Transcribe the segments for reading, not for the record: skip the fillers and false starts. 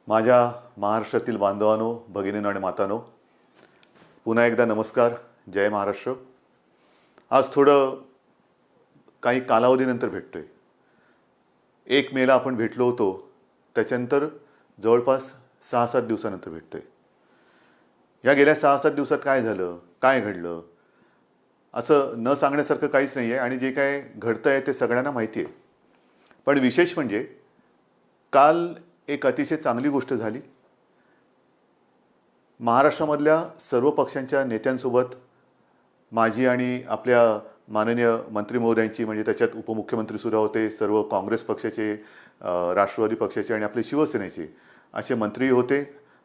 माझ्या महाराष्ट्रातील बांधवांनो, भगिनींनो आणि मातांनो, पुन्हा एकदा नमस्कार. जय महाराष्ट्र. आज थोडं काही कालावधीनंतर भेटतोय. 1 मेला आपण भेटलो होतो, त्याच्यानंतर जवळपास 6-7 दिवसानंतर भेटतोय. या गेल्या 6-7 दिवसात काय झालं, काय घडलं, असं न सांगण्यासारखं काहीच नाही आहे आणि जे काय घडतं आहे ते सगळ्यांना माहिती आहे. पण विशेष म्हणजे काल एक अतिशय चांगली गोष्ट झाली. महाराष्ट्रामधल्या सर्व पक्षांच्या नेत्यांसोबत माझी आणि आपल्या माननीय मंत्री महोदयांची, म्हणजे त्याच्यात उपमुख्यमंत्रीसुद्धा होते, सर्व काँग्रेस पक्षाचे, राष्ट्रवादी पक्षाचे आणि आपले शिवसेनेचे असे मंत्री होते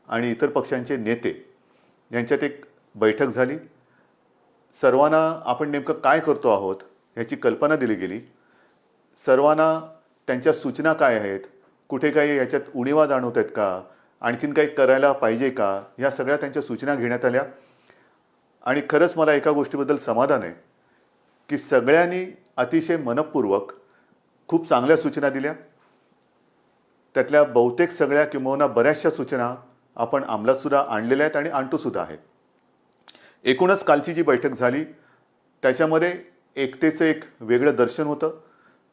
आणि इतर पक्षांचे नेते यांच्यात एक बैठक झाली. सर्वांना आपण नेमकं काय करतो आहोत ह्याची कल्पना दिली गेली. सर्वांना त्यांच्या सूचना काय आहेत, कुठे काही याच्यात उणिवा जाणवत आहेत का, आणखीन काही करायला पाहिजे का, ह्या सगळ्या त्यांच्या सूचना घेण्यात आल्या. आणि खरंच मला एका गोष्टीबद्दल समाधान आहे की सगळ्यांनी अतिशय मनपूर्वक खूप चांगल्या सूचना दिल्या. त्यातल्या बहुतेक सगळ्या किंवा बऱ्याचशा सूचना आपण अंमलातसुद्धा आणलेल्या आहेत आणि आणतोसुद्धा आहेत. एकूणच कालची जी बैठक झाली त्याच्यामध्ये एकतेचं एक वेगळं दर्शन होतं.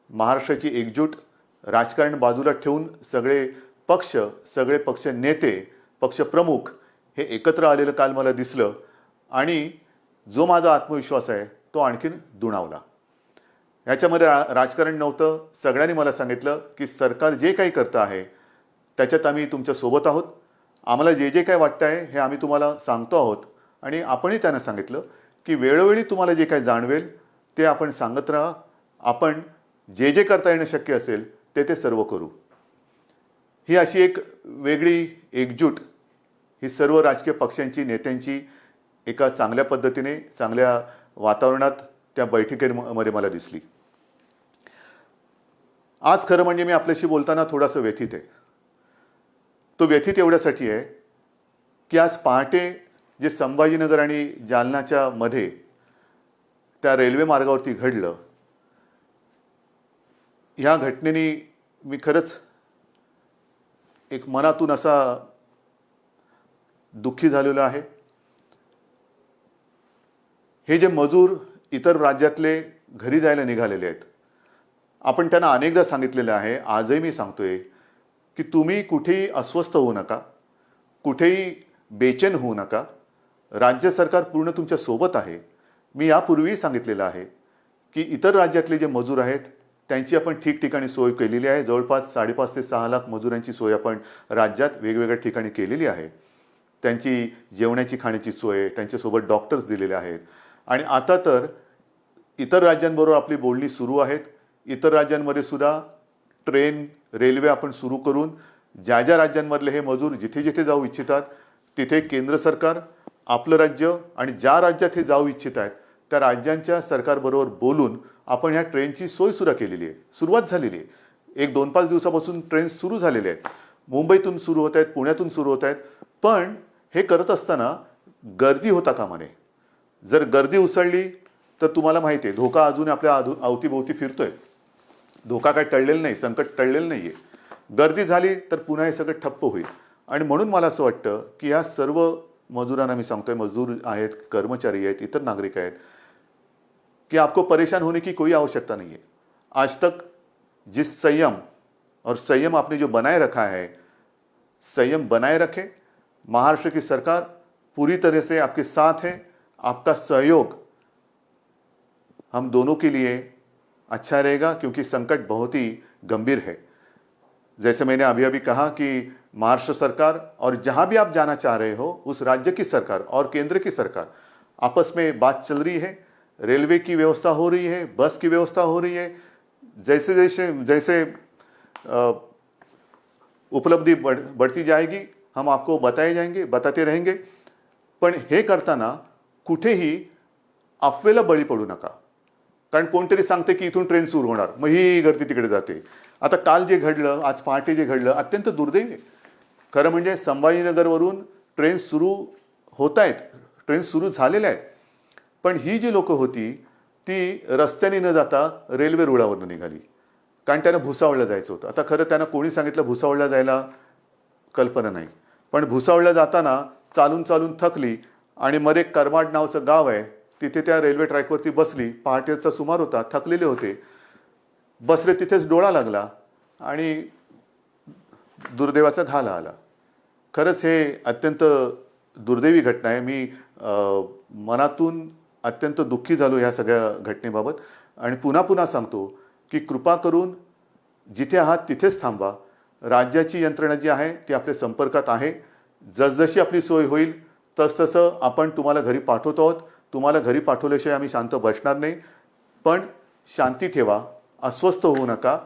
महाराष्ट्राची एकजूट, राजकारण बाजूला ठेवून सगळे पक्ष नेते, पक्षप्रमुख हे एकत्र आलेलं काल मला दिसलं आणि जो माझा आत्मविश्वास आहे तो आणखीन दुणावला. ह्याच्यामध्ये राजकारण नव्हतं. सगळ्यांनी मला सांगितलं की सरकार जे काही करतं आहे त्याच्यात आम्ही तुमच्यासोबत आहोत. आम्हाला जे जे काय वाटतं आहे हे आम्ही तुम्हाला सांगतो आहोत आणि आपणही त्यांना सांगितलं की वेळोवेळी तुम्हाला जे काही जाणवेल ते आपण सांगत राहा. आपण जे जे करता येणं शक्य असेल ते सर्व करू. ही अशी एक वेगळी एकजूट ही सर्व राजकीय पक्षांची, नेत्यांची एका चांगल्या पद्धतीने, चांगल्या वातावरणात त्या बैठकीमध्ये मला दिसली. आज खरं म्हणजे मी आपल्याशी बोलताना थोडासा व्यथित आहे. तो व्यथित एवढ्यासाठी आहे की आज पहाटे जे संभाजीनगर आणि जालनाच्या मध्ये त्या रेल्वे मार्गावरती घडलं, ह्या घटनेने मी खरंच एक मनातून असा दुःखी झालेलो आहे. हे जे मजूर इतर राज्यातले घरी जायला निघालेले आहेत, आपण त्यांना अनेकदा सांगितलेलं आहे, आजही मी सांगतोय की तुम्ही कुठेही अस्वस्थ होऊ नका, कुठेही बेचैन होऊ नका. राज्य सरकार पूर्ण तुमच्या सोबत आहे. मी यापूर्वीही सांगितलेलं आहे की इतर राज्यातले जे मजूर आहेत त्यांची आपण ठिकठिकाणी सोय केलेली आहे. जवळपास 5.5 ते 6 लाख मजुरांची सोय आपण राज्यात वेगवेगळ्या ठिकाणी केलेली आहे. त्यांची जेवणाची, खाण्याची सोय, त्यांच्यासोबत डॉक्टर्स दिलेले आहेत. आणि आता तर इतर राज्यांबरोबर आपली बोलणी सुरू आहेत. इतर राज्यांमध्ये सुद्धा ट्रेन, रेल्वे आपण सुरू करून ज्या ज्या राज्यांमधले हे मजूर जिथे जिथे जाऊ इच्छितात तिथे केंद्र सरकार, आपलं राज्य आणि ज्या राज्यात हे जाऊ इच्छित आहेत त्या राज्यांच्या सरकारबरोबर बोलून आपण ह्या ट्रेनची सोयसुद्धा केलेली आहे. सुरुवात झालेली आहे. 1-2-5 दिवसापासून ट्रेन सुरू झालेले आहेत. मुंबईतून सुरू होत आहेत, पुण्यातून सुरू होत आहेत. पण हे करत असताना गर्दी होता कामा नये. जर गर्दी उसळली तर तुम्हाला माहिती आहे धोका अजून आपल्या अवतीभोवती फिरतोय. धोका काय टळलेला नाही, संकट टळलेलं नाही आहे. गर्दी झाली तर पुन्हा हे सगळं ठप्प होईल. आणि म्हणून मला असं वाटतं की ह्या सर्व मजुरांना मी सांगतोय, मजूर आहेत, कर्मचारी आहेत, इतर नागरिक आहेत, कि आपको परेशान होने की कोई आवश्यकता नहीं है. आज तक जिस संयम आपने जो बनाए रखा है, संयम बनाए रखे. महाराष्ट्र की सरकार पूरी तरह से आपके साथ है. आपका सहयोग हम दोनों के लिए अच्छा रहेगा क्योंकि संकट बहुत ही गंभीर है. जैसे मैंने अभी अभी कहा कि महाराष्ट्र सरकार और जहां भी आप जाना चाह रहे हो उस राज्य की सरकार और केंद्र की सरकार आपस में बात चल रही है. रेलवे की व्यवस्था हो रही है, बस की व्यवस्था हो रही है. जैसे उपलब्धि बढ़ती जाएगी हम आपको बताते रहेंगे. पण हे करताना कुठेही अफवेला बळी पडू नका. कारण कोणतरी सांगते की इथून ट्रेन सुरू होणार, मग ही गर्दी तिकडे जाते. आता काल जे घडलं, आज पहाटे जे घडलं, अत्यंत दुर्दैवी आहे. खरं म्हणजे संभाजीनगरवरून ट्रेन सुरू होत आहेत, ट्रेन सुरू झालेल्या आहेत. पण ही जी लोक होती ती रस्त्याने न जाता रेल्वे रुळावरून निघाली. कारण त्यांना भुसावळला जायचं होतं. आता खरं त्यांना कोणी सांगितलं भुसावळला जायला, कल्पना नाही. पण भुसावळला जाताना चालून चालून थकली आणि मध्ये करमाड नावाचं गाव आहे, तिथे त्या रेल्वे ट्रॅकवरती बसली. पहाटेचा सुमार होता, थकलेले होते, बसले तिथेच डोळा लागला आणि दुर्दैवाचा घाला आला. खरंच हे अत्यंत दुर्दैवी घटना आहे. मी मनातून अत्यंत दुःखी झालो ह्या सगळ्या घटनेबाबत. आणि पुन्हा पुन्हा सांगतो की कृपा करून जिथे आहात तिथेच थांबा. राज्याची यंत्रणा जी आहे ती आपल्या संपर्कात आहे. जसजशी आपली सोय होईल तसतसं आपण तुम्हाला घरी पाठवतो आहोत. तुम्हाला घरी पाठवल्याशिवाय आम्ही शांत बसणार नाही. पण शांती ठेवा, अस्वस्थ होऊ नका,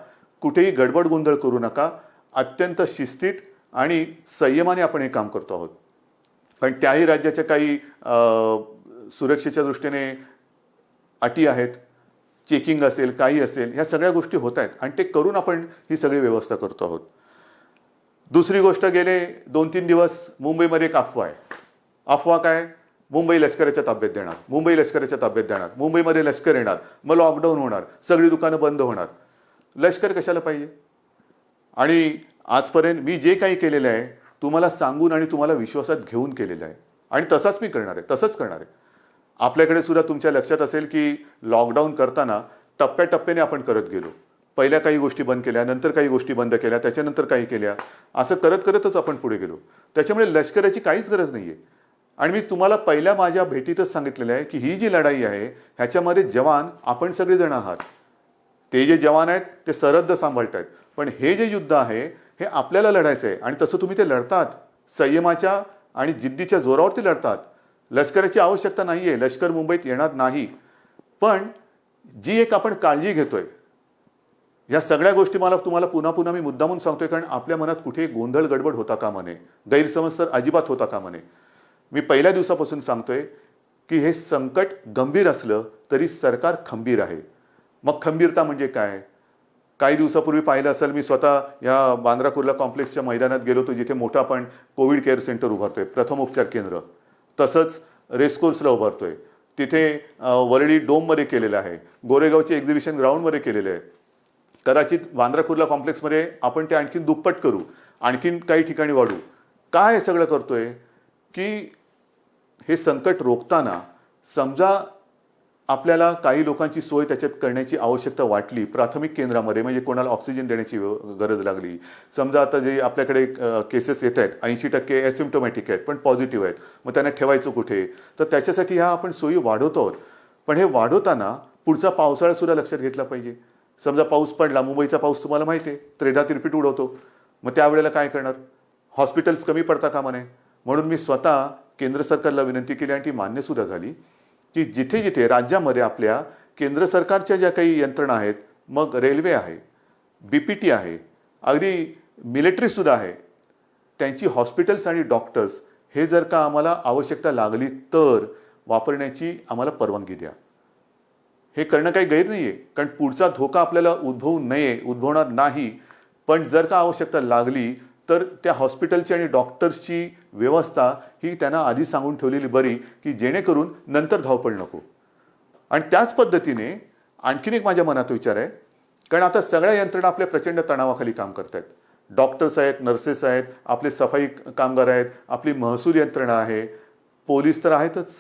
कुठेही गडबड गोंधळ करू नका. अत्यंत शिस्तीत आणि संयमाने आपण हे काम करतो आहोत. पण त्याही राज्याच्या काही सुरक्षेच्या दृष्टीने अटी आहेत, चेकिंग असेल, काही असेल, ह्या सगळ्या गोष्टी होत आहेत आणि ते करून आपण ही सगळी व्यवस्था करतो आहोत. दुसरी गोष्ट, गेले 2-3 दिवस मुंबईमध्ये एक अफवा आहे. अफवा काय? मुंबई लष्कराच्या ताब्यात देणार, मुंबई लष्कराच्या ताब्यात देणार, मुंबईमध्ये लष्कर येणार, मग लॉकडाऊन होणार, सगळी दुकानं बंद होणार. लष्कर कशाला पाहिजे? आणि आजपर्यंत मी जे काही केलेलं आहे तुम्हाला सांगून आणि तुम्हाला विश्वासात घेऊन केलेलं आहे आणि तसाच मी करणार आहे, तसंच करणार आहे. आपल्याकडे सुद्धा तुमच्या लक्षात असेल की लॉकडाऊन करताना टप्प्याटप्प्याने आपण करत गेलो. पहिल्या काही गोष्टी बंद केल्या, नंतर काही गोष्टी बंद केल्या, त्याच्यानंतर काही केल्या, असं करत करतच आपण पुढे गेलो. त्याच्यामुळे लष्कराची काहीच गरज नाही आहे. आणि मी तुम्हाला पहिल्या माझ्या भेटीतच सांगितलेलं आहे की ही जी लढाई आहे ह्याच्यामध्ये जवान आपण सगळेजण आहात. ते जे जवान आहेत ते सरहद्द सांभाळत आहेत, पण हे जे युद्ध आहे हे आपल्याला लढायचं आहे आणि तसं तुम्ही ते लढतात. संयमाच्या आणि जिद्दीच्या जोरावरती लढतात. लष्कराची आवश्यकता नाही आहे, लष्कर मुंबईत येणार नाही. पण जी एक आपण काळजी घेतोय, या सगळ्या गोष्टी मला तुम्हाला पुन्हा पुन्हा मी मुद्दामून सांगतोय कारण आपल्या मनात कुठे गोंधळ गडबड होता कामा नये, गैरसमज तर अजिबात होता कामा नये. मी पहिल्या दिवसापासून सांगतोय की हे संकट गंभीर असलं तरी सरकार खंबीर आहे. मग खंबीरता म्हणजे काय? काही दिवसापूर्वी पाहिलं असेल, मी स्वतः या बांद्रा कुर्ला कॉम्प्लेक्सच्या मैदानात गेलो होतो जिथे मोठं आपण कोविड केअर सेंटर उभारतोय, प्रथमोपचार केंद्र. तसंच रेसकोर्सला उभारतोय, तिथे वरळी डोममध्ये केलेलं आहे, गोरेगावचे एक्झिबिशन ग्राउंडमध्ये केलेलं आहे. कदाचित बांद्रा कुर्ला कॉम्प्लेक्समध्ये आपण ते आणखीन दुप्पट करू, आणखीन काही ठिकाणी वाढू. काय हे सगळं करतोय की हे संकट रोखताना समजा आपल्याला काही लोकांची सोय त्याच्यात करण्याची आवश्यकता वाटली, प्राथमिक केंद्रामध्ये म्हणजे कोणाला ऑक्सिजन देण्याची गरज लागली, समजा आता जे आपल्याकडे केसेस येत आहेत 80% ॲसिम्प्टोमॅटिक आहेत पण पॉझिटिव्ह आहेत, मग त्यांना ठेवायचं कुठे? तर त्याच्यासाठी ह्या आपण सोयी वाढवतो आहोत. पण हे वाढवताना पुढचा पावसाळा सुद्धा लक्षात घेतला पाहिजे. समजा पाऊस पडला, मुंबईचा पाऊस तुम्हाला माहिती आहे, त्रेधा तिरपीट उडवतो, मग त्यावेळेला काय करणार? हॉस्पिटल्स कमी पडता कामा नये. म्हणून मी स्वतः केंद्र सरकारला विनंती केली आणि ती मान्य सुद्धा झाली की जिथे जिथे राज्यामध्ये आपल्या केंद्र सरकारच्या ज्या काही यंत्रणा आहेत, मग रेल्वे आहे, BPT आहे, अगदी मिलिटरीसुद्धा आहे, त्यांची हॉस्पिटल्स आणि डॉक्टर्स हे जर का आम्हाला आवश्यकता लागली तर वापरण्याची आम्हाला परवानगी द्या. हे करणं काही गैर नाही आहे, कारण पुढचा धोका आपल्याला उद्भवू नये, उद्भवणार नाही. पण जर का आवश्यकता लागली तर त्या हॉस्पिटलची आणि डॉक्टर्सची व्यवस्था ही त्यांना आधी सांगून ठेवलेली बरी की जेणेकरून नंतर धावपळ नको. आणि त्याच पद्धतीने आणखीन एक माझ्या मनात विचार आहे, कारण आता सगळ्या यंत्रणा आपल्या प्रचंड तणावाखाली काम करत आहेत. डॉक्टर्स आहेत, नर्सेस आहेत, आपले सफाई कामगार आहेत, आपली महसूल यंत्रणा आहे, पोलीस तर आहेतच.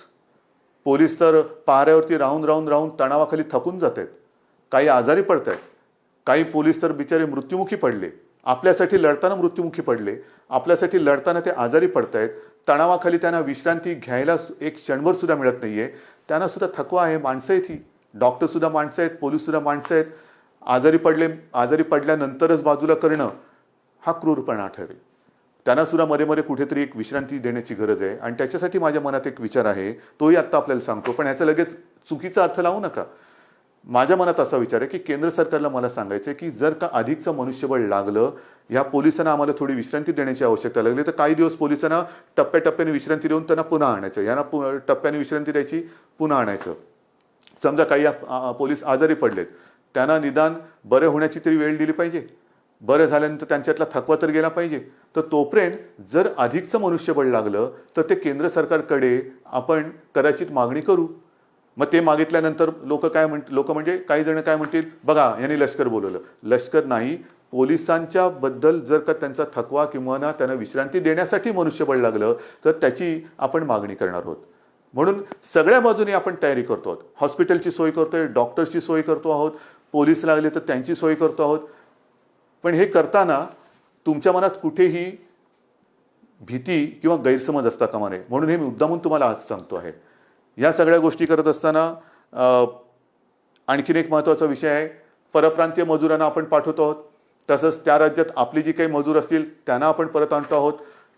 पोलीस तर पाऱ्यावरती राहून राहून राहून तणावाखाली थकून जात आहेत, काही आजारी पडत आहेत, काही पोलीस तर बिचारे मृत्युमुखी पडले, आपल्यासाठी लढताना मृत्युमुखी पडले, आपल्यासाठी लढताना ते आजारी पडत आहेत. तणावाखाली त्यांना विश्रांती घ्यायला एक क्षणभर सुद्धा मिळत नाहीये. त्यांना सुद्धा थकवा आहे. माणसं आहेत ही, डॉक्टरसुद्धा माणसं आहेत, पोलीससुद्धा माणसं आहेत. आजारी पडल्यानंतरच बाजूला करणं हा क्रूरपणा ठरेल. त्यांना सुद्धा मध्ये मध्ये कुठेतरी एक विश्रांती देण्याची गरज आहे आणि त्याच्यासाठी माझ्या मनात एक विचार आहे, तोही आत्ता आपल्याला सांगतो. पण ह्याचा लगेच चुकीचा अर्थ लावू नका. माझ्या मनात असा विचार आहे की केंद्र सरकारला मला सांगायचं आहे की जर का अधिकचं मनुष्यबळ लागलं, या पोलिसांना आम्हाला थोडी विश्रांती देण्याची आवश्यकता लागली तर काही दिवस पोलिसांना टप्प्याटप्प्याने विश्रांती देऊन त्यांना पुन्हा आणायचं, यांना टप्प्याने विश्रांती द्यायची, पुन्हा आणायचं. समजा काही पोलीस आजारी पडलेत, त्यांना निदान बरे होण्याची तरी वेळ दिली पाहिजे. बरं झाल्यानंतर त्यांच्यातला थकवा तर गेला पाहिजे. तर तोपर्यंत जर अधिकचं मनुष्यबळ लागलं तर ते केंद्र सरकारकडे आपण कदाचित मागणी करू. मग ते मागितल्यानंतर लोक म्हणजे काही जण काय म्हणतील, बघा यांनी लष्कर बोलवलं. लष्कर नाही, पोलिसांच्या बद्दल जर का त्यांचा थकवा किंवा ना त्यांना विश्रांती देण्यासाठी मनुष्यबळ लागलं तर त्याची आपण मागणी करणार आहोत. म्हणून सगळ्या बाजूने आपण तयारी करतो आहोत. हॉस्पिटलची सोय करतोय, डॉक्टर्सची सोय करतो आहोत, पोलीस लागले तर त्यांची सोय करतो आहोत. पण हे करताना तुमच्या मनात कुठेही भीती किंवा गैरसमज असता कामा नये, म्हणून हे मुद्दामून तुम्हाला आज सांगतो आहे. या सगळ्या गोष्टी करत असताना आणखीन एक महत्त्वाचा विषय आहे, परप्रांतीय मजुरांना आपण पाठवतो आहोत. तसंच त्या राज्यात आपली जी काही मजूर असतील त्यांना आपण परत आणतो आहोत.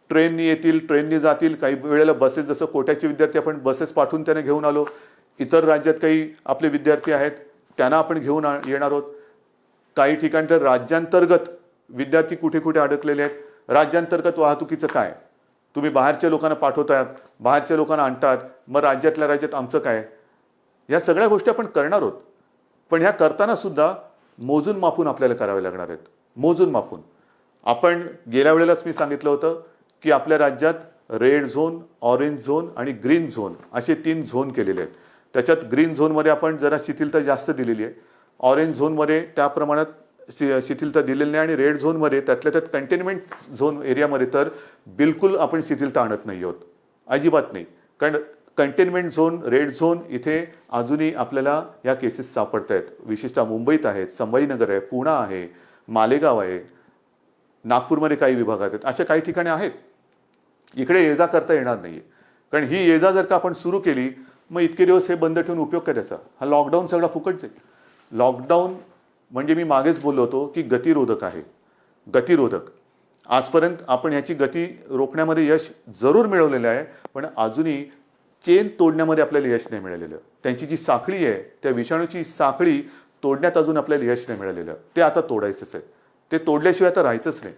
ट्रेननी येतील, ट्रेननी जातील, काही वेळेला बसेस, जसं कोट्याचे विद्यार्थी आपण बसेस पाठवून त्यांना घेऊन आलो. इतर राज्यात काही आपले विद्यार्थी आहेत त्यांना आपण घेऊन येणार आहोत. काही ठिकाणी तर राज्यांतर्गत विद्यार्थी कुठे कुठे अडकलेले आहेत. राज्यांतर्गत वाहतुकीचं काय, तुम्ही बाहेरच्या लोकांना पाठवताय, बाहेरच्या लोकांना आणतात, मग राज्यातल्या राज्यात आमचं काय, या सगळ्या गोष्टी आपण करणार आहोत. पण ह्या करताना सुद्धा मोजून मापून आपल्याला करावे लागणार आहेत. मोजून मापून. आपण गेल्या वेळेलाच मी सांगितलं होतं की आपल्या राज्यात रेड झोन, ऑरेंज झोन आणि ग्रीन झोन असे 3 झोन केलेले आहेत. त्याच्यात ग्रीन झोनमध्ये आपण जरा शिथिलता जास्त दिलेली आहे, ऑरेंज झोनमध्ये त्या प्रमाणात शिथिलता दिलेली नाही, आणि रेड झोनमध्ये त्यातल्या त्यात कंटेनमेंट झोन एरियामध्ये तर बिलकुल आपण शिथिलता आणत नाही आहोत, अजिबात नाही. कारण कंटेनमेंट झोन, रेड झोन इथे अजूनही आपल्याला या केसेस सापडत आहेत. विशेषतः मुंबईत आहेत, संभाजीनगर आहे, पुणा आहे, मालेगाव आहे, नागपूरमध्ये काही विभागात आहेत, अशा काही ठिकाणी आहेत. इकडे ये जा करता येणार नाही आहे. कारण ही ये जा जर का आपण सुरू केली मग इतके दिवस हे बंद ठेवून उपयोग करायचा. हा लॉकडाऊन सगळा फुकट जाईल. लॉकडाऊन म्हणजे मी मागेच बोललो होतो की गतिरोधक आहे, गतिरोधक. आजपर्यंत आपण ह्याची गती रोखण्यामध्ये यश जरूर मिळवलेलं आहे, पण अजूनही चेन तोडण्यामध्ये आपल्याला यश नाही मिळालेलं. त्यांची जी साखळी आहे, त्या विषाणूची साखळी तोडण्यात अजून आपल्याला यश नाही मिळालेलं. ते आता तोडायचंच आहे. ते तोडल्याशिवाय आता राहायचंच नाही.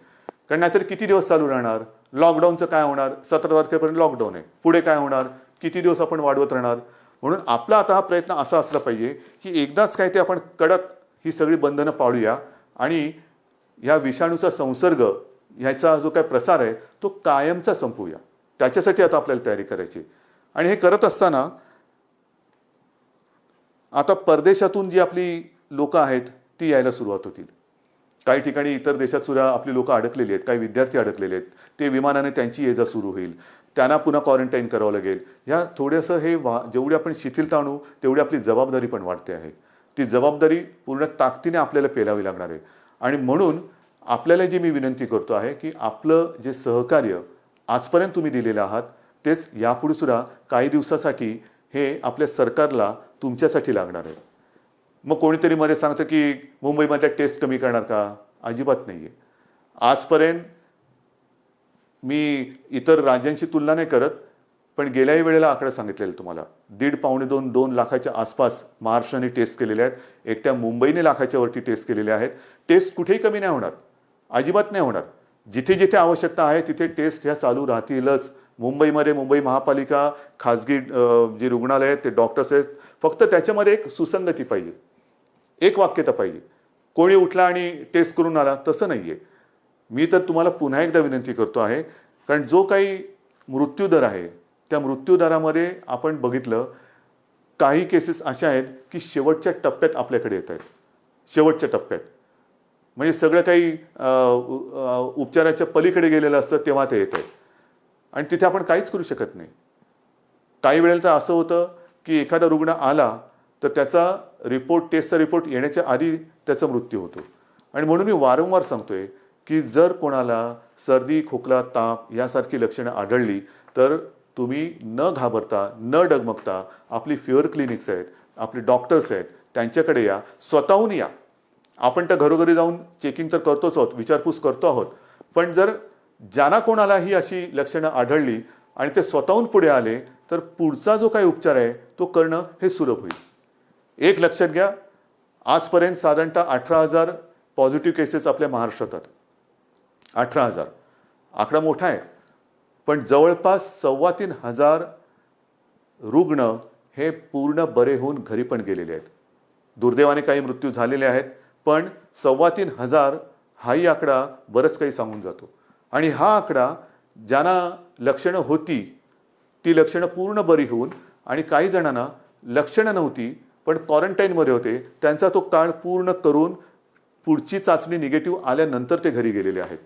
कारण नाहीतर किती दिवस चालू राहणार. लॉकडाऊनचं काय होणार, 17 तारखेपर्यंत लॉकडाऊन आहे, पुढे काय होणार, किती दिवस आपण वाढवत राहणार. म्हणून आपला आता हा प्रयत्न असा असला पाहिजे की एकदाच काय ते आपण कडक ही सगळी बंधनं पाळूया आणि ह्या विषाणूचा संसर्ग, ह्याचा जो काय प्रसार आहे तो कायमचा संपवूया. त्याच्यासाठी आता आपल्याला तयारी करायची. आणि हे करत असताना आता परदेशातून जी आपली लोकं आहेत ती यायला सुरुवात होतील. काही ठिकाणी इतर देशात सुद्धा आपली लोकं अडकलेली आहेत, काही विद्यार्थी अडकलेले आहेत. ते विमानाने त्यांची ये जा सुरू होईल, त्यांना पुन्हा क्वारंटाईन करावं लागेल. ह्या थोडंसं हे जेवढी आपण शिथिलता आणू तेवढी आपली जबाबदारी पण वाढते आहे. ती जबाबदारी पूर्ण ताकदीने आपल्याला पेलावी लागणार आहे. आणि म्हणून आपल्याला जी मी विनंती करतो आहे की आपलं जे सहकार्य आजपर्यंत तुम्ही दिलेलं आहात तेच यापुढे सुद्धा काही दिवसासाठी हे आपल्या सरकारला तुमच्यासाठी लागणार आहे. मग कोणीतरी मध्ये सांगतं की मुंबईमधल्या टेस्ट कमी करणार का, अजिबात नाही आहे. आजपर्यंत मी इतर राज्यांची तुलना नाही करत, पण गेल्याही वेळेला आकडा सांगितलेला तुम्हाला, 1.5-2 लाखाच्या आसपास महाराष्ट्राने टेस्ट केलेल्या आहेत. एकट्या मुंबईने लाखाच्या वरती टेस्ट केलेल्या आहेत. टेस्ट कुठेही कमी नाही होणार, अजिबात नाही होणार. जिथे जिथे आवश्यकता आहे तिथे टेस्ट ह्या चालू राहतीलच. मुंबईमध्ये मुंबई महापालिका, खाजगी जी रुग्णालय आहेत, ते डॉक्टर्स आहेत, फक्त त्याच्यामध्ये एक सुसंगती पाहिजे, एक वाक्यता पाहिजे. कोणी उठला आणि टेस्ट करून आला तसं नाही आहे. मी तर तुम्हाला पुन्हा एकदा विनंती करतो आहे, कारण जो काही मृत्यूदर आहे त्या मृत्यूदरामध्ये आपण बघितलं काही केसेस अशा आहेत की शेवटच्या टप्प्यात आपल्याकडे येत आहेत. शेवटच्या टप्प्यात म्हणजे सगळं काही उपचाराच्या पलीकडे गेलेलं असतं तेव्हा ते येत आहे आणि तिथे आपण काहीच करू शकत नाही. काही वेळेला तर असं होतं की एखादा रुग्ण आला तर त्याचा रिपोर्ट, टेस्टचा रिपोर्ट येण्याच्या आधी त्याचा मृत्यू होतो. आणि म्हणून मी वारंवार सांगतोय की जर कोणाला सर्दी, खोकला, ताप यासारखी लक्षणं आढळली तर तुम्ही न घाबरता, न डगमगता आपली फिअर क्लिनिक्स आहेत, आपले डॉक्टर्स आहेत, त्यांच्याकडे या, स्वतःहून या. आपण तर घरोघरी जाऊन चेकिंग तर करतोच आहोत, विचारपूस करतो आहोत, पण जर ज्यांना कोणाला ही अशी लक्षणं आढळली आणि ते स्वतःहून पुढे आले तर पुढचा जो काही उपचार आहे तो करणं हे सुलभ होईल. एक लक्षात घ्या, आजपर्यंत साधारणतः 18,000 पॉझिटिव्ह केसेस आपल्या महाराष्ट्रात आहेत. 18,000 आकडा मोठा आहे, पण जवळपास 3,2500 रुग्ण हे पूर्ण बरे होऊन घरी पण गेलेले आहेत. दुर्दैवाने काही मृत्यू झालेले आहेत, पण 3,2500 हाही आकडा बरंच काही सांगून जातो. आणि हा आकडा ज्यांना लक्षणं होती ती लक्षणं पूर्ण बरी होऊन, आणि काही जणांना लक्षणं नव्हती पण क्वारंटाईनमध्ये होते, त्यांचा तो काळ पूर्ण करून पुढची चाचणी निगेटिव्ह आल्यानंतर ते घरी गेलेले आहेत.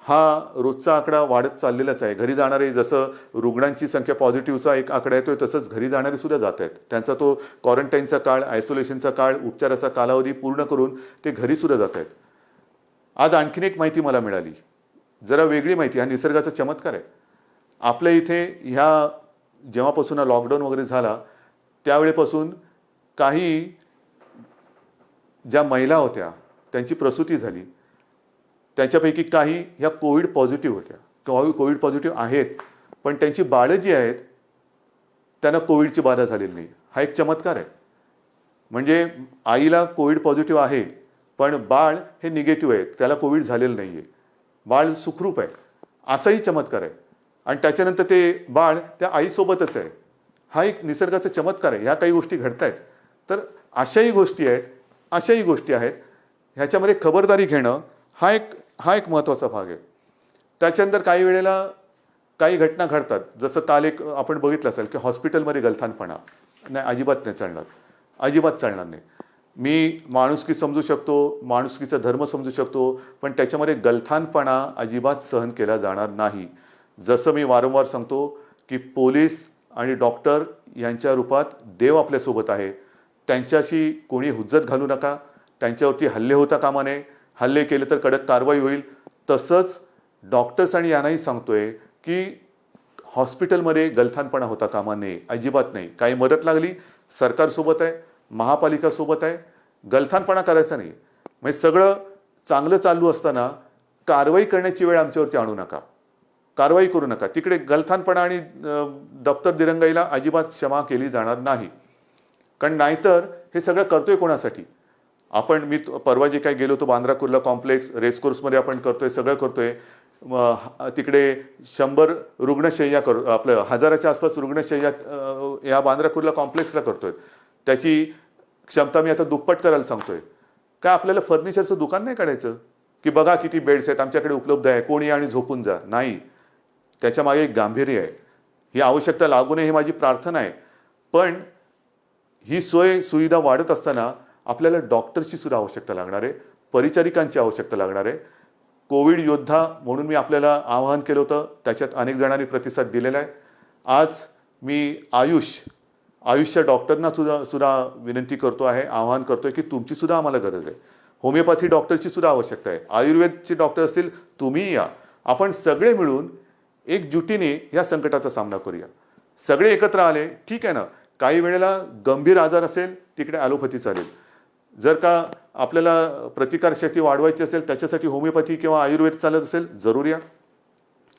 हा रोजचा आकडा वाढत चाललेलाच आहे. घरी जाणारे, जसं रुग्णांची संख्या पॉझिटिव्हचा एक आकडा येतोय तसंच घरी जाणारे सुद्धा जात आहेत. त्यांचा तो क्वारंटाईनचा काळ, आयसोलेशनचा काळ, उपचाराचा कालावधी पूर्ण करून ते घरी सुद्धा जात आहेत. आज आणखीन एक माहिती मला मिळाली, जरा वेगळी माहिती. हा निसर्गाचा चमत्कार आहे. आपल्या इथे ह्या जेव्हापासून हा लॉकडाऊन वगैरे झाला त्यावेळेपासून काही ज्या महिला होत्या त्यांची प्रसूती झाली, त्यांच्यापैकी काही ह्या कोविड पॉझिटिव्ह होत्या, कोविड पॉझिटिव्ह आहेत, पण त्यांची बाळं जी आहेत त्यांना कोविडची बाधा झालेली नाही. हा एक चमत्कार आहे. म्हणजे आईला कोविड पॉझिटिव्ह आहे पण बाळ हे निगेटिव्ह आहे, त्याला कोविड झालेलं नाही आहे, बाळ सुखरूप आहे, असाही चमत्कार आहे. आणि त्याच्यानंतर ते बाळ त्या आईसोबतच आहे. हा एक निसर्गाचा चमत्कार आहे. ह्या काही गोष्टी घडत आहेत. तर अशाही गोष्टी आहेत, अशाही गोष्टी आहेत. ह्याच्यामध्ये खबरदारी घेणं हा एक महत्त्वाचा भाग आहे. त्याच्यानंतर काही वेळेला काही घटना घडतात, जसं काल एक आपण बघितलं असेल की हॉस्पिटलमध्ये गलथानपणा. नाही, अजिबात नाही चालणार, अजिबात चालणार नाही. मी माणुसकी समजू शकतो, माणुसकीचा धर्म समजू शकतो, पण त्याच्यामध्ये गलथानपणा अजिबात सहन केला जाणार नाही. जसं मी वारंवार सांगतो की पोलीस आणि डॉक्टर यांच्या रूपात देव आपल्यासोबत आहे. त्यांच्याशी कोणी हुज्जत घालू नका, त्यांच्यावरती हल्ले होता कामा नये. हल्ले केले तर कडक कारवाई होईल. तसंच डॉक्टर्स आणि यांनाही सांगतोय की हॉस्पिटलमध्ये गलथानपणा होता कामा नये, अजिबात नाही. काही मदत लागली सरकारसोबत आहे, महापालिकासोबत आहे, गलथानपणा करायचा नाही. म्हणजे सगळं चांगलं चालू असताना कारवाई करण्याची वेळ आमच्यावरती आणू नका, कारवाई करू नका. तिकडे गलथानपणा आणि दप्तर दिरंगाईला अजिबात क्षमा केली जाणार नाही. कारण नाहीतर हे सगळं करतोय कोणासाठी? मी परवा जे काही गेलो होतो बांद्रा कुर्ला कॉम्प्लेक्स रेसकोर्समध्ये आपण करतोय, सगळं करतोय. तिकडे 100 रुग्णशय्या आपलं 1000च्या आसपास रुग्णशय्या या बांद्रा कुर्ला कॉम्प्लेक्सला करतोय. त्याची क्षमता मी आता दुप्पट करायला सांगतोय. काय आपल्याला फर्निचरचं दुकान नाही काढायचं की बघा किती बेड्स आहेत आमच्याकडे उपलब्ध आहे, कोणी आणि झोपून जा? नाही, त्याच्या मागे एक गांभीर्य आहे. ही आवश्यकता लागू नये ही माझी प्रार्थना आहे. पण ही सोय सुविधा वाढत असताना आपल्याला डॉक्टरची सुद्धा आवश्यकता लागणार आहे, परिचारिकांची आवश्यकता लागणार आहे. कोविड योद्धा म्हणून मी आपल्याला आवाहन केलं होतं, त्याच्यात अनेक जणांनी प्रतिसाद दिलेला आहे. आज मी आयुषच्या डॉक्टरना सुद्धा विनंती करतो आहे, आवाहन करतोय की तुमची सुद्धा आम्हाला गरज आहे. होमिओपॅथी डॉक्टरची सुद्धा आवश्यकता आहे. आयुर्वेदचे डॉक्टर असतील, तुम्ही या. आपण सगळे मिळून एकजुटीने या संकटाचा सामना करूया. सगळे एकत्र आले, ठीक आहे ना. काही वेळेला गंभीर आजार असेल तिकडे ॲलोपॅथी चालेल. जर का आपल्याला प्रतिकारशक्ती वाढवायची असेल त्याच्यासाठी होमिओपॅथी किंवा आयुर्वेद चालत असेल, जरूर या.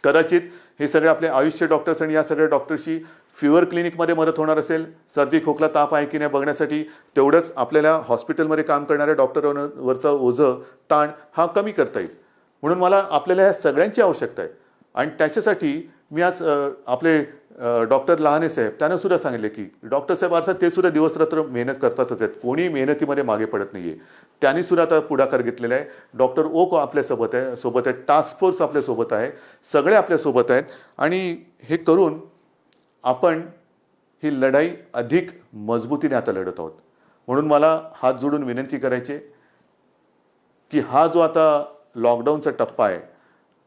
कदाचित हे सगळे आपले आयुषचे डॉक्टर्स आणि या सगळ्या डॉक्टरशी फिवर क्लिनिकमध्ये मदत होणार असेल, सर्दी खोकला ताप आहे की नाही बघण्यासाठी, तेवढंच आपल्याला हॉस्पिटलमध्ये काम करणाऱ्या डॉक्टरांवरचा ओझं ताण हा कमी करता येईल. म्हणून मला आपल्याला ह्या सगळ्यांची आवश्यकता आहे. आणि त्याच्यासाठी मी आज आपले डॉक्टर लहाने साहेब त्यांना सुद्धा सांगितले की डॉक्टर साहेब अर्थात ते सुद्धा दिवसरात्र मेहनत करतातच आहेत, कोणी मेहनतीमध्ये मागे पडत नाहीये. त्यांनी सुद्धा आता पुढाकार घेतलेला आहे. डॉक्टर ओक आपल्यासोबत आहे, टास्क फोर्स आपल्यासोबत आहे, सगळे आपल्यासोबत आहेत. आणि हे करून आपण ही लढाई अधिक मजबूतीने आता लढत आहोत. म्हणून मला हात जोडून विनंती करायची की हा जो आता लॉकडाऊनचा टप्पा आहे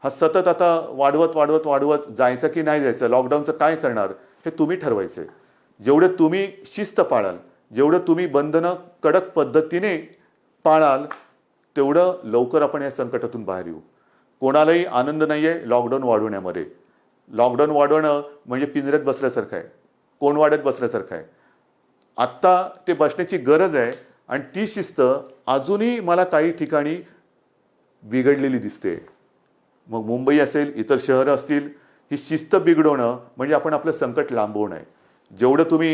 हा सतत आता वाढवत जायचं की नाही जायचं, लॉकडाऊनचं काय करणार हे तुम्ही ठरवायचं आहे. जेवढं तुम्ही शिस्त पाळाल, जेवढं तुम्ही बंधनं कडक पद्धतीने पाळाल, तेवढं लवकर आपण या संकटातून बाहेर येऊ. कोणालाही आनंद नाही आहे लॉकडाऊन वाढवण्यामध्ये. लॉकडाऊन वाढवणं म्हणजे पिंजऱ्यात बसल्यासारखं आहे, कोण वाढत बसल्यासारखं आहे. आत्ता ते बसण्याची गरज आहे. आणि ती शिस्त अजूनही मला काही ठिकाणी बिघडलेली दिसते. मग मुंबई असेल, इतर शहरं असतील, ही शिस्त बिघडवणं म्हणजे आपण आपलं संकट लांबवणं आहे. जेवढं तुम्ही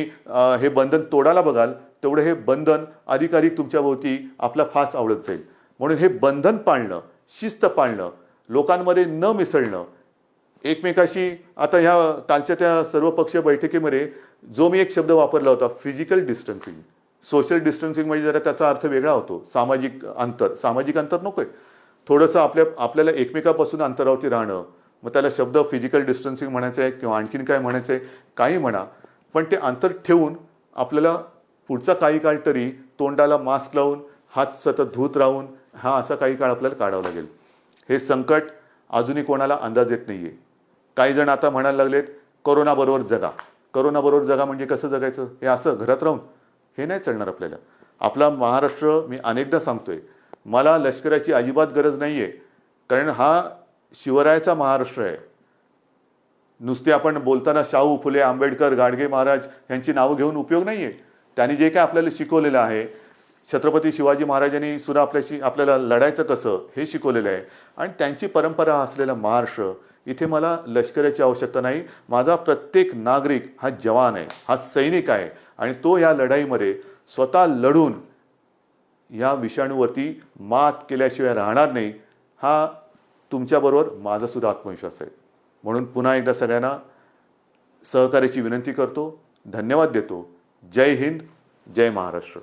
हे बंधन तोडायला बघाल तेवढं हे बंधन अधिकाधिक तुमच्या भोवती आपला फास आवडत जाईल. म्हणून हे बंधन पाळणं, शिस्त पाळणं, लोकांमध्ये न मिसळणं, एकमेकाशी आता ह्या कालच्या त्या सर्वपक्षीय बैठकीमध्ये जो मी एक शब्द वापरला होता, फिजिकल डिस्टन्सिंग. सोशल डिस्टन्सिंग म्हणजे जरा त्याचा अर्थ वेगळा होतो, सामाजिक अंतर नकोय. थोडंसं आपल्याला एकमेकापासून अंतरावरती राहणं, मग त्याला शब्द फिजिकल डिस्टन्सिंग म्हणायचं आहे किंवा आणखीन काय म्हणायचं आहे, काही म्हणा, पण ते अंतर ठेवून आपल्याला पुढचा काही काळ तरी तोंडाला मास्क लावून, हात सतत धूत राहून हा असा काही काळ आपल्याला काढावा लागेल. हे संकट अजूनही कोणाला अंदाज येत नाही आहे. काही जण आता म्हणायला लागलेत कोरोनाबरोबर जगा. कोरोनाबरोबर जगा म्हणजे कसं जगायचं? हे असं घरात राहून? हे नाही चालणार आपल्याला. आपला महाराष्ट्र, मी अनेकदा सांगतोय, मला लष्कराची अजिबात गरज नाही आहे. कारण हा शिवरायाचा महाराष्ट्र आहे. नुसते आपण बोलताना शाहू फुले, आंबेडकर, गाडगे महाराज यांची नावं घेऊन उपयोग नाही आहे. त्यांनी जे काय आपल्याला शिकवलेलं आहे, छत्रपती शिवाजी महाराजांनी सुद्धा आपल्याला लढायचं कसं हे शिकवलेलं आहे. आणि त्यांची परंपरा असलेला महाराष्ट्र, इथे मला लष्कराची आवश्यकता नाही. माझा प्रत्येक नागरिक हा जवान आहे, हा सैनिक आहे आणि तो या लढाईमध्ये स्वतः लढून या विषाणूवरती मात केल्याशिवाय राहणार नाही. हा तुमच्याबरोबर माझा सुद्धा आत्मविश्वास आहे. म्हणून पुन्हा एकदा सगळ्यांना सहकार्याची विनंती करतो. धन्यवाद देतो. जय हिंद, जय महाराष्ट्र.